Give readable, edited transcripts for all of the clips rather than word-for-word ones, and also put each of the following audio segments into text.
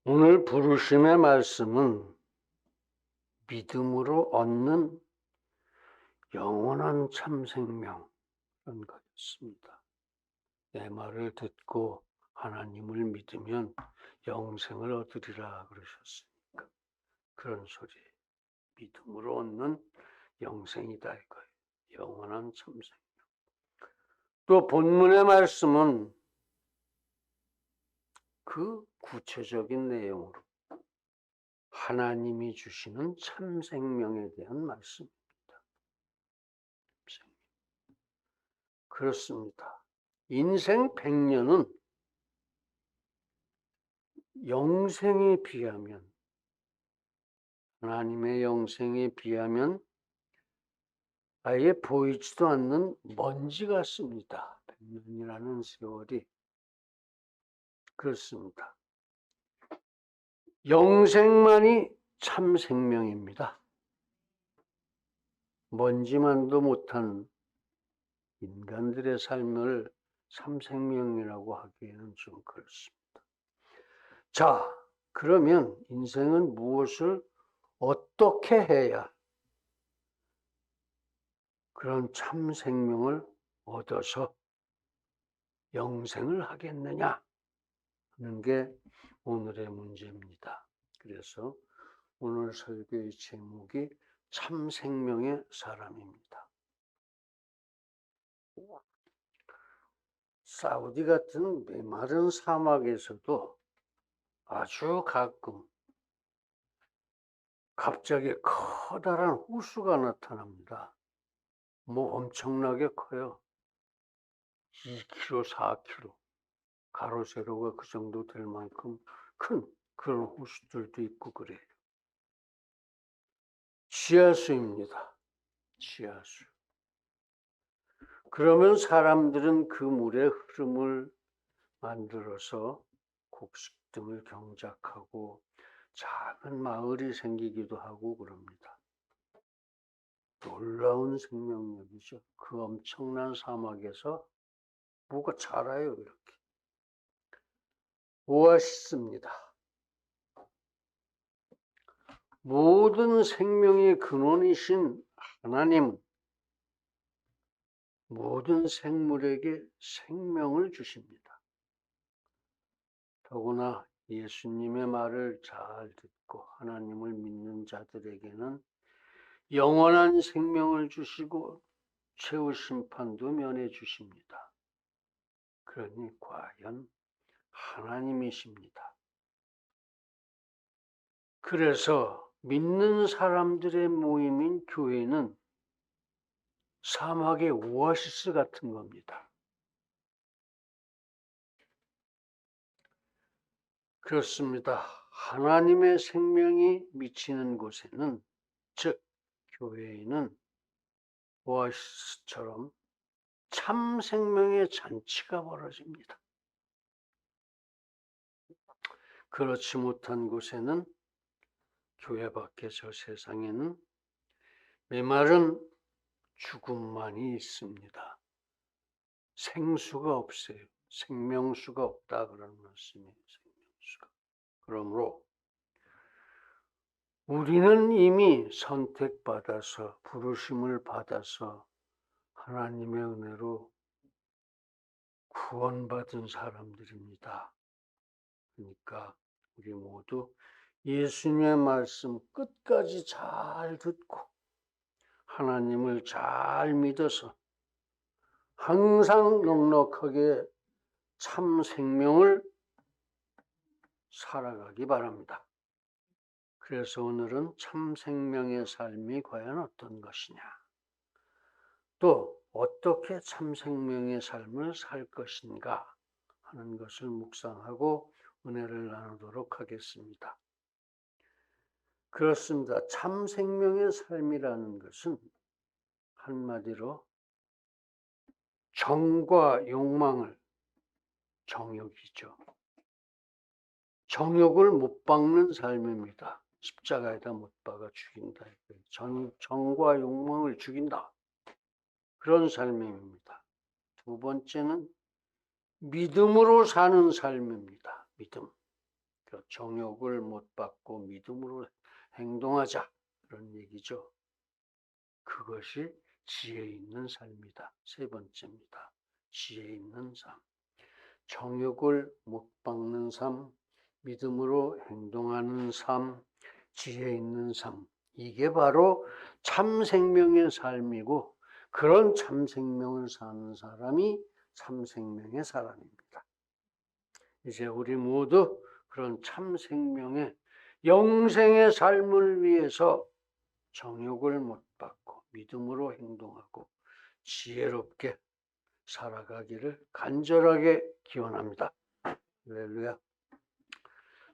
오늘 부르심의 말씀은 믿음으로 얻는 영원한 참 생명은 거였습니다. 내 말을 듣고 하나님을 믿으면 영생을 얻으리라 그러셨으니까 그런 소리, 믿음으로 얻는 영생이다 이거예요. 영원한 참 생명. 또 본문의 말씀은 그 구체적인 내용으로 하나님이 주시는 참 생명에 대한 말씀입니다. 그렇습니다. 인생 100년은 영생에 비하면, 하나님의 영생에 비하면 아예 보이지도 않는 먼지 같습니다. 100년이라는 세월이. 그렇습니다. 영생만이 참 생명입니다. 먼지만도 못한 인간들의 삶을 참 생명이라고 하기에는 좀 그렇습니다. 자, 그러면 인생은 무엇을 어떻게 해야 그런 참 생명을 얻어서 영생을 하겠느냐 하는 게 오늘의 문제입니다. 그래서 오늘 설교의 제목이 참 생명의 사람입니다. 사우디 같은 메마른 사막에서도 아주 가끔 갑자기 커다란 호수가 나타납니다. 뭐 엄청나게 커요. 2km, 4km. 가로 세로가 그 정도 될 만큼 큰 그런 호수들도 있고 그래요. 지하수입니다. 지하수. 그러면 사람들은 그 물의 흐름을 만들어서 곡식 등을 경작하고 작은 마을이 생기기도 하고 그럽니다. 놀라운 생명력이죠. 그 엄청난 사막에서 뭐가 자라요, 이렇게. 오아시스입니다. 모든 생명의 근원이신 하나님은 모든 생물에게 생명을 주십니다. 더구나 예수님의 말을 잘 듣고 하나님을 믿는 자들에게는 영원한 생명을 주시고 최후 심판도 면해 주십니다. 그러니 과연 하나님이십니다. 그래서 믿는 사람들의 모임인 교회는 사막의 오아시스 같은 겁니다. 그렇습니다. 하나님의 생명이 미치는 곳에는, 즉 교회에는 오아시스처럼 참 생명의 잔치가 벌어집니다. 그렇지 못한 곳에는, 교회 밖에 저 세상에는 메마른 죽음만이 있습니다. 생수가 없어요. 생명수가 없다 그런 말씀이에요. 생명수가. 그러므로 우리는 이미 선택받아서 부르심을 받아서 하나님의 은혜로 구원받은 사람들입니다. 그러니까 우리 모두 예수님의 말씀 끝까지 잘 듣고 하나님을 잘 믿어서 항상 넉넉하게 참 생명을 살아가기 바랍니다. 그래서 오늘은 참 생명의 삶이 과연 어떤 것이냐, 또 어떻게 참 생명의 삶을 살 것인가 하는 것을 묵상하고 은혜를 나누도록 하겠습니다. 그렇습니다. 참 생명의 삶이라는 것은 한마디로 정과 욕망을, 정욕이죠. 정욕을 못 박는 삶입니다. 십자가에다 못 박아 죽인다. 정과 욕망을 죽인다. 그런 삶입니다. 두 번째는 믿음으로 사는 삶입니다. 믿음. 그 정욕을 못 받고 믿음으로 행동하자, 그런 얘기죠. 그것이 지혜 있는 삶이다. 세 번째입니다. 지혜 있는 삶. 정욕을 못 받는 삶, 믿음으로 행동하는 삶, 지혜 있는 삶. 이게 바로 참 생명의 삶이고, 그런 참 생명을 사는 사람이 참 생명의 사람입니다. 이제 우리 모두 그런 참 생명의 영생의 삶을 위해서 정욕을 못 받고 믿음으로 행동하고 지혜롭게 살아가기를 간절하게 기원합니다. 할렐루야.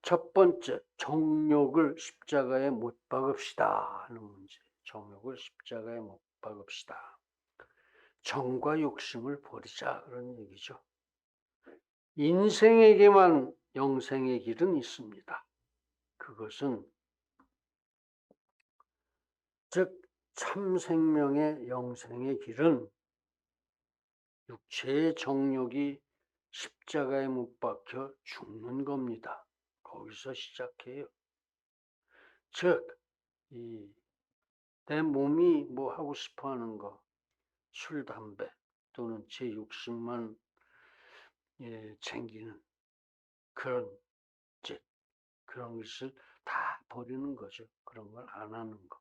첫 번째, 정욕을 십자가에 못 박읍시다 하는 문제. 정욕을 십자가에 못 박읍시다. 정과 욕심을 버리자, 그런 얘기죠. 인생에게만 영생의 길은 있습니다. 그것은 즉 참 생명의 영생의 길은 육체의 정욕이 십자가에 못 박혀 죽는 겁니다. 거기서 시작해요. 즉, 내 몸이 뭐 하고 싶어 하는 거, 술, 담배 또는 제 욕심만 챙기는 그런 짓, 그런 것을 다 버리는 거죠. 그런 걸 안 하는 거.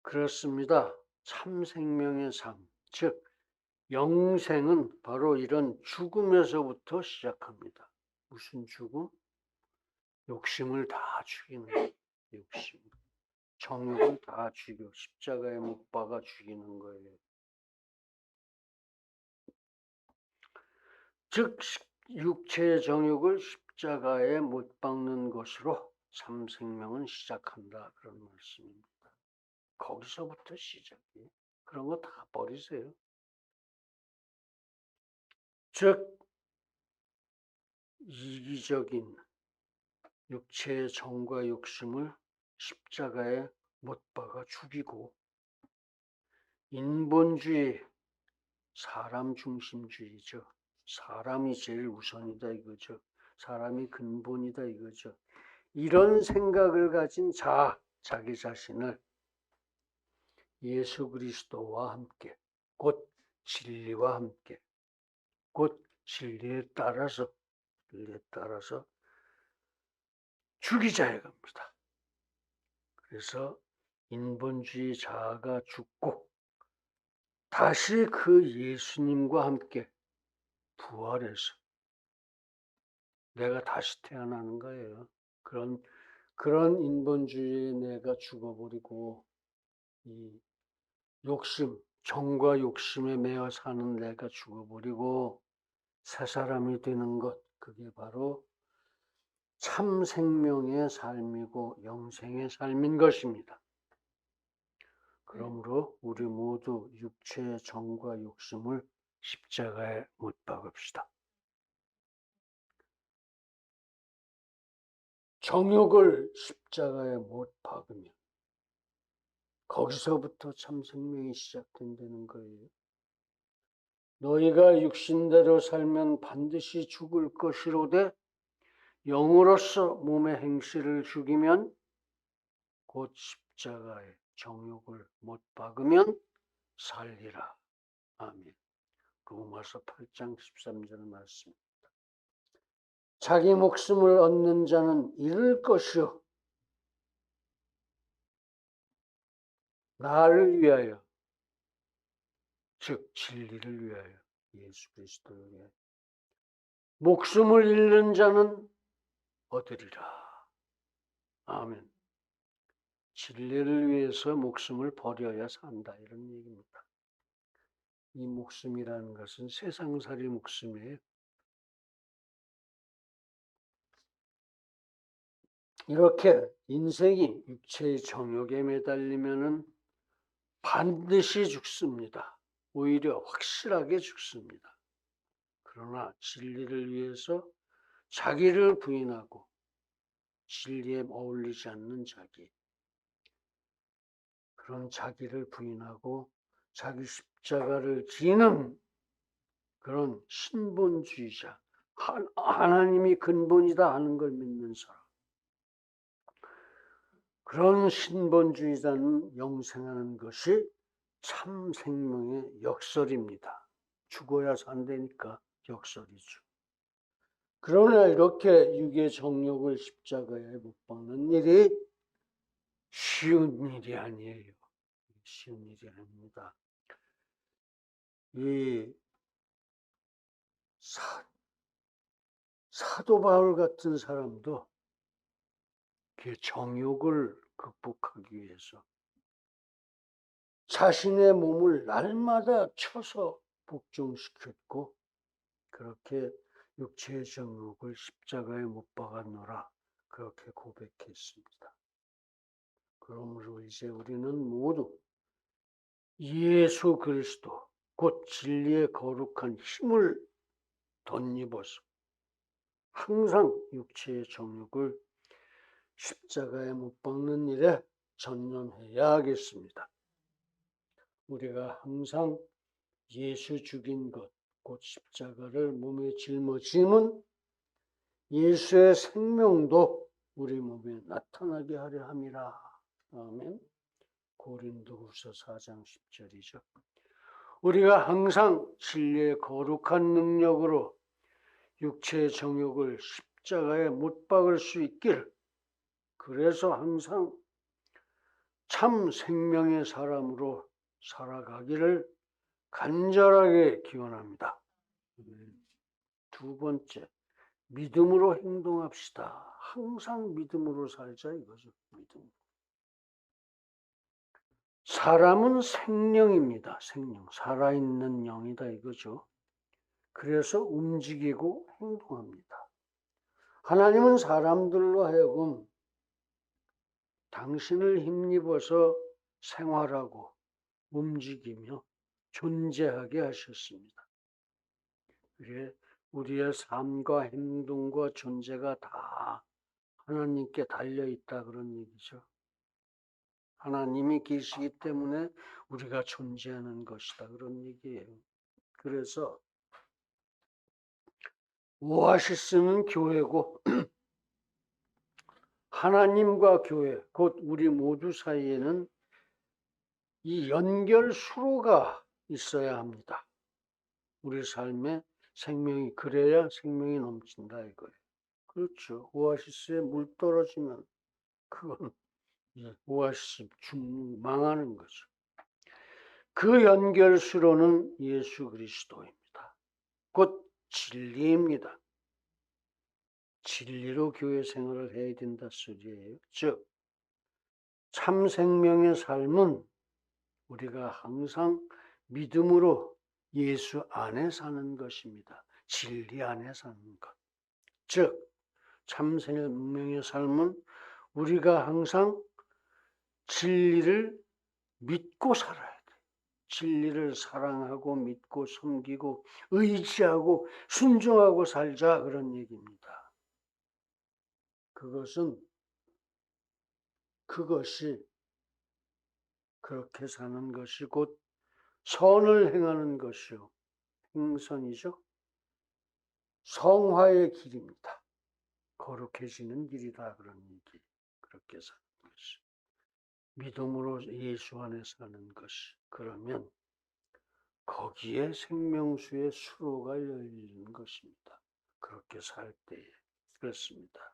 그렇습니다. 참 생명의 삶, 즉 영생은 바로 이런 죽음에서부터 시작합니다. 무슨 죽음? 욕심을 다 죽이는 욕심. 정욕을 다 죽여 십자가에 못 박아 죽이는 거예요. 즉 육체의 정욕을 십자가에 못 박는 것으로 참 생명은 시작한다, 그런 말씀입니다. 거기서부터 시작이에요. 그런 거 다 버리세요. 즉 이기적인 육체의 정과 욕심을 십자가에 못 박아 죽이고, 인본주의, 사람 중심주의죠. 사람이 제일 우선이다 이거죠. 사람이 근본이다 이거죠. 이런 생각을 가진 자기 자신을 예수 그리스도와 함께, 곧 진리와 함께, 곧 진리에 따라서 죽이자 이겁니다. 그래서 인본주의 자아가 죽고 다시 그 예수님과 함께 부활해서 내가 다시 태어나는 거예요. 그런 인본주의에 내가 죽어버리고 이 욕심, 정과 욕심에 매여 사는 내가 죽어버리고 새 사람이 되는 것, 그게 바로 참 생명의 삶이고 영생의 삶인 것입니다. 그러므로 우리 모두 육체의 정과 욕심을 십자가에 못 박읍시다. 정욕을 십자가에 못 박으면 거기서부터 참 생명이 시작된다는 거예요. 너희가 육신대로 살면 반드시 죽을 것이로되 영으로서 몸의 행실을 죽이면 곧 십자가에 정욕을 못 박으면 살리라. 아멘. 로마서 8장 13절 말씀. 자기 목숨을 얻는 자는 잃을 것이요 나를 위하여, 즉 진리를 위하여, 예수 그리스도를 위하여 목숨을 잃는 자는 얻으리라. 아멘. 진리를 위해서 목숨을 버려야 산다, 이런 얘기입니다. 이 목숨이라는 것은 세상살이 목숨이에요. 이렇게 인생이 육체의 정욕에 매달리면은 반드시 죽습니다. 오히려 확실하게 죽습니다. 그러나 진리를 위해서 자기를 부인하고 진리에 어울리지 않는 자기, 그런 자기를 부인하고 자기 십자가를 지는 그런 신본주의자, 하나님이 근본이다 하는 걸 믿는 사람. 그런 신본주의자는 영생하는 것이 참 생명의 역설입니다. 죽어야 산다니까 역설이죠. 그러나 이렇게 육의 정욕을 십자가에 못 박는 일이 쉬운 일이 아니에요. 쉬운 일이 아닙니다. 이 사도 바울 같은 사람도 그 정욕을 극복하기 위해서 자신의 몸을 날마다 쳐서 복종시켰고 그렇게 육체의 정욕을 십자가에 못 박았노라 그렇게 고백했습니다. 그러므로 이제 우리는 모두 예수 그리스도 곧 진리의 거룩한 힘을 덧입어서 항상 육체의 정욕을 십자가에 못 박는 일에 전념해야 하겠습니다. 우리가 항상 예수 죽인 것, 곧 십자가를 몸에 짊어짐은 예수의 생명도 우리 몸에 나타나게 하려 함이라. 아멘. 고린도후서 4장 10절이죠. 우리가 항상 진리의 거룩한 능력으로 육체의 정욕을 십자가에 못 박을 수 있기를, 그래서 항상 참 생명의 사람으로 살아가기를 간절하게 기원합니다. 두 번째, 믿음으로 행동합시다. 항상 믿음으로 살자 이거죠. 믿음. 사람은 생령입니다. 생령. 살아있는 영이다 이거죠. 그래서 움직이고 행동합니다. 하나님은 사람들로 하여금 당신을 힘입어서 생활하고 움직이며 존재하게 하셨습니다. 그래 우리의 삶과 행동과 존재가 다 하나님께 달려있다 그런 얘기죠. 하나님이 계시기 때문에 우리가 존재하는 것이다 그런 얘기예요. 그래서 오아시스는 교회고 하나님과 교회 곧 우리 모두 사이에는 이 연결 수로가 있어야 합니다. 우리 삶에 생명이 그래야 생명이 넘친다 이거예요. 그렇죠. 오아시스에 물 떨어지면 그건 오아시스 망하는 거죠. 그 연결 수로는 예수 그리스도입니다. 곧 진리입니다. 진리로 교회 생활을 해야 된다 소리예요. 즉 참 생명의 삶은 우리가 항상 믿음으로 예수 안에 사는 것입니다. 진리 안에 사는 것. 즉 참 생명의 삶은 우리가 항상 진리를 믿고 살아야 돼. 진리를 사랑하고 믿고 섬기고 의지하고 순종하고 살자 그런 얘기입니다. 그것이 그렇게 사는 것이 곧 선을 행하는 것이요. 행선이죠. 성화의 길입니다. 거룩해지는 길이다 그런 얘기. 그렇게 사는 것이. 믿음으로 예수 안에 사는 것이. 그러면 거기에 생명수의 수로가 열리는 것입니다. 그렇게 살 때에. 그렇습니다.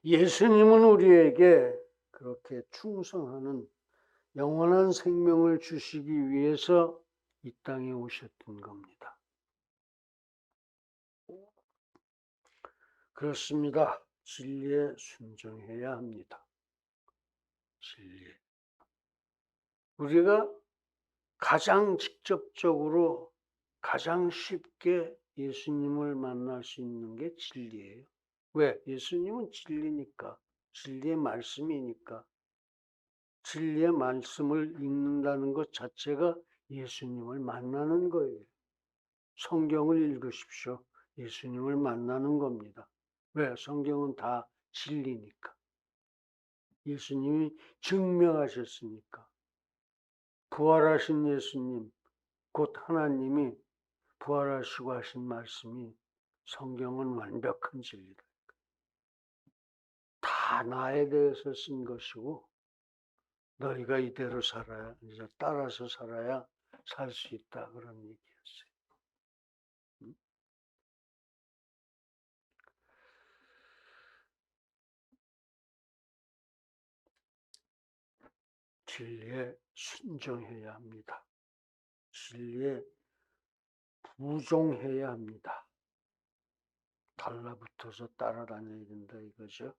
예수님은 우리에게 그렇게 충성하는 영원한 생명을 주시기 위해서 이 땅에 오셨던 겁니다. 그렇습니다. 진리에 순종해야 합니다. 진리. 우리가 가장 직접적으로 가장 쉽게 예수님을 만날 수 있는 게 진리예요. 왜? 예수님은 진리니까. 진리의 말씀이니까. 진리의 말씀을 읽는다는 것 자체가 예수님을 만나는 거예요. 성경을 읽으십시오. 예수님을 만나는 겁니다. 왜? 성경은 다 진리니까. 예수님이 증명하셨으니까. 부활하신 예수님, 곧 하나님이 부활하시고 하신 말씀이 성경은 완벽한 진리다. 다 나에 대해서 쓴 것이고 너희가 이대로 살아야, 이제 따라서 살아야 살 수 있다, 그런 얘기였어요. 진리에 순종해야 합니다. 진리에 부종해야 합니다. 달라붙어서 따라다녀야 된다 이거죠.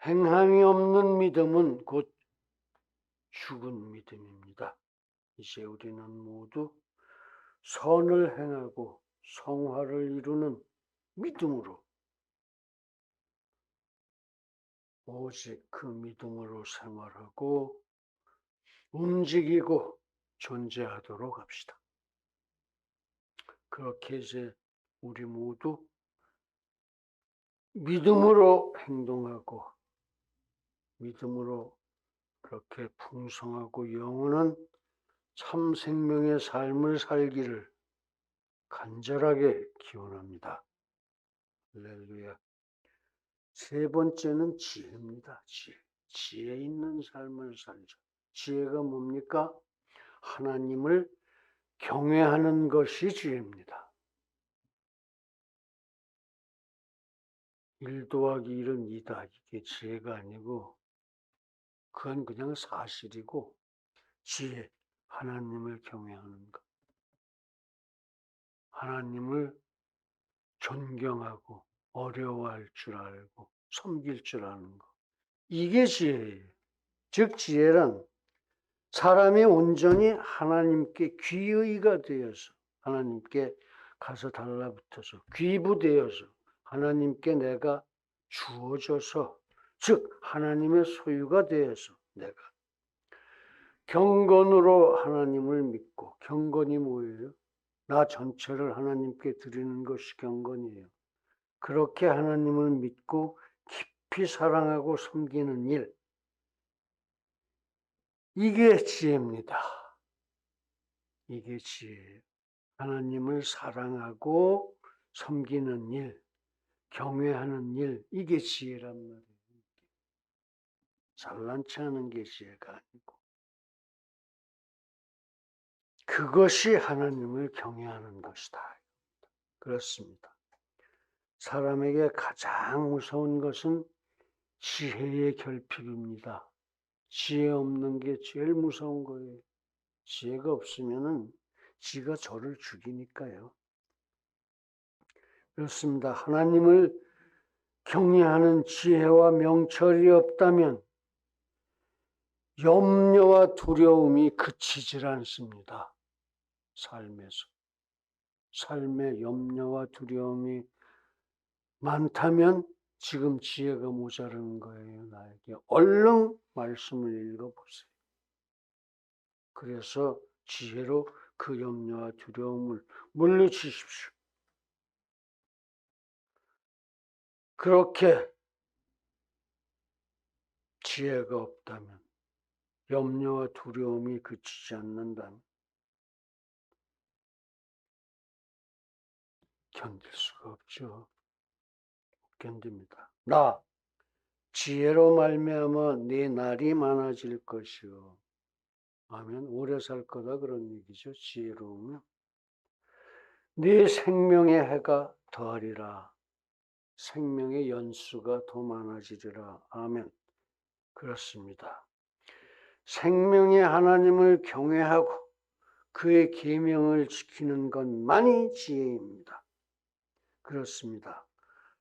행함이 없는 믿음은 곧 죽은 믿음입니다. 이제 우리는 모두 선을 행하고 성화를 이루는 믿음으로, 오직 그 믿음으로 생활하고 움직이고 존재하도록 합시다. 그렇게 이제 우리 모두 믿음으로 행동하고 믿음으로 그렇게 풍성하고 영원한 참 생명의 삶을 살기를 간절하게 기원합니다. 할렐루야. 세 번째는 지혜입니다. 지혜 있는 삶을 살자. 지혜가 뭡니까? 하나님을 경외하는 것이 지혜입니다. 1 더하기 1은 2다. 이게 지혜가 아니고 그건 그냥 사실이고, 지혜, 하나님을 경외하는 것. 하나님을 존경하고 어려워할 줄 알고 섬길 줄 아는 것. 이게 지혜예요. 즉 지혜란 사람이 온전히 하나님께 귀의가 되어서, 하나님께 가서 달라붙어서 귀부되어서 하나님께 내가 주어져서, 즉 하나님의 소유가 되어서 내가 경건으로 하나님을 믿고, 경건이 뭐예요? 나 전체를 하나님께 드리는 것이 경건이에요. 그렇게 하나님을 믿고 깊이 사랑하고 섬기는 일, 이게 지혜입니다. 이게 지혜예요. 하나님을 사랑하고 섬기는 일, 경외하는 일, 이게 지혜란 말이에요. 잘난치 않은 게 지혜가 아니고, 그것이 하나님을 경외하는 것이다. 그렇습니다. 사람에게 가장 무서운 것은 지혜의 결핍입니다. 지혜 없는 게 제일 무서운 거예요. 지혜가 없으면은 지가 저를 죽이니까요. 그렇습니다. 하나님을 경외하는 지혜와 명철이 없다면 염려와 두려움이 그치질 않습니다. 삶에 염려와 두려움이 많다면 지금 지혜가 모자라는 거예요. 나에게 얼른 말씀을 읽어보세요. 그래서 지혜로 그 염려와 두려움을 물리치십시오. 그렇게 지혜가 없다면, 염려와 두려움이 그치지 않는다면 견딜 수가 없죠. 견딥니다. 나 지혜로 말미암아 네 날이 많아질 것이요. 아멘. 오래 살 거다, 그런 얘기죠. 지혜로우면 네 생명의 해가 더하리라. 생명의 연수가 더 많아지리라. 아멘. 그렇습니다. 생명의 하나님을 경외하고 그의 계명을 지키는 것만이 지혜입니다. 그렇습니다.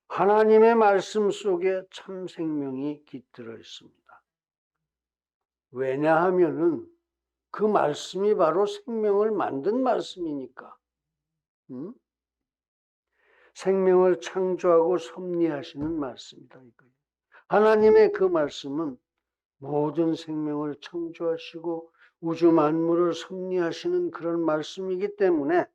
하나님의 말씀 속에 참 생명이 깃들어 있습니다. 왜냐하면은 그 말씀이 바로 생명을 만든 말씀이니까. 생명을 창조하고 섭리하시는 말씀이다 이거예요. 하나님의 그 말씀은 모든 생명을 창조하시고 우주 만물을 섭리하시는 그런 말씀이기 때문에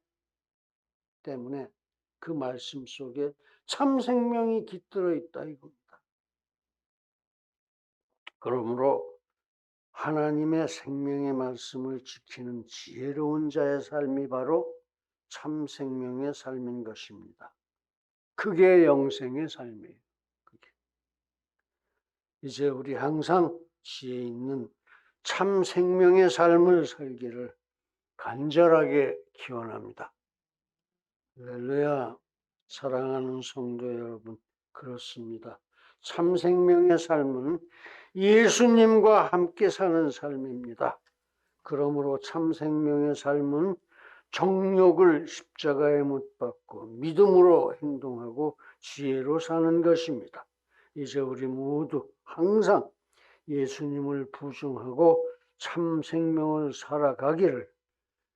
그 말씀 속에 참 생명이 깃들어 있다 이겁니다. 그러므로 하나님의 생명의 말씀을 지키는 지혜로운 자의 삶이 바로 참 생명의 삶인 것입니다. 그게 영생의 삶이에요. 그게. 이제 우리 항상 지혜 있는 참 생명의 삶을 살기를 간절하게 기원합니다. 할렐루야. 사랑하는 성도 여러분, 그렇습니다. 참 생명의 삶은 예수님과 함께 사는 삶입니다. 그러므로 참 생명의 삶은 정욕을 십자가에 못 박고 믿음으로 행동하고 지혜로 사는 것입니다. 이제 우리 모두 항상 예수님을 부정하고 참 생명을 살아가기를,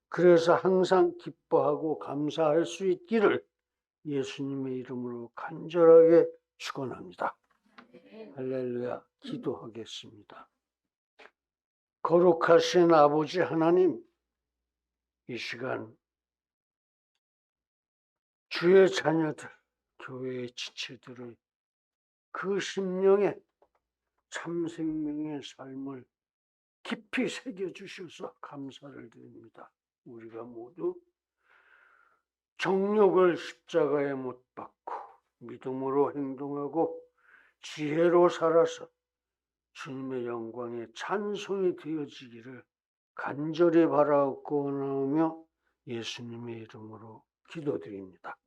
그래서 항상 기뻐하고 감사할 수 있기를 예수님의 이름으로 간절하게 축원합니다. 할렐루야. 기도하겠습니다. 거룩하신 아버지 하나님, 이 시간 주의 자녀들, 교회의 지체들의 그 심령에 참 생명의 삶을 깊이 새겨주셔서 감사를 드립니다. 우리가 모두 정욕을 십자가에 못 박고 믿음으로 행동하고 지혜로 살아서 주님의 영광에 찬송이 되어지기를 간절히 바라옵고 원하오며 예수님의 이름으로 기도드립니다.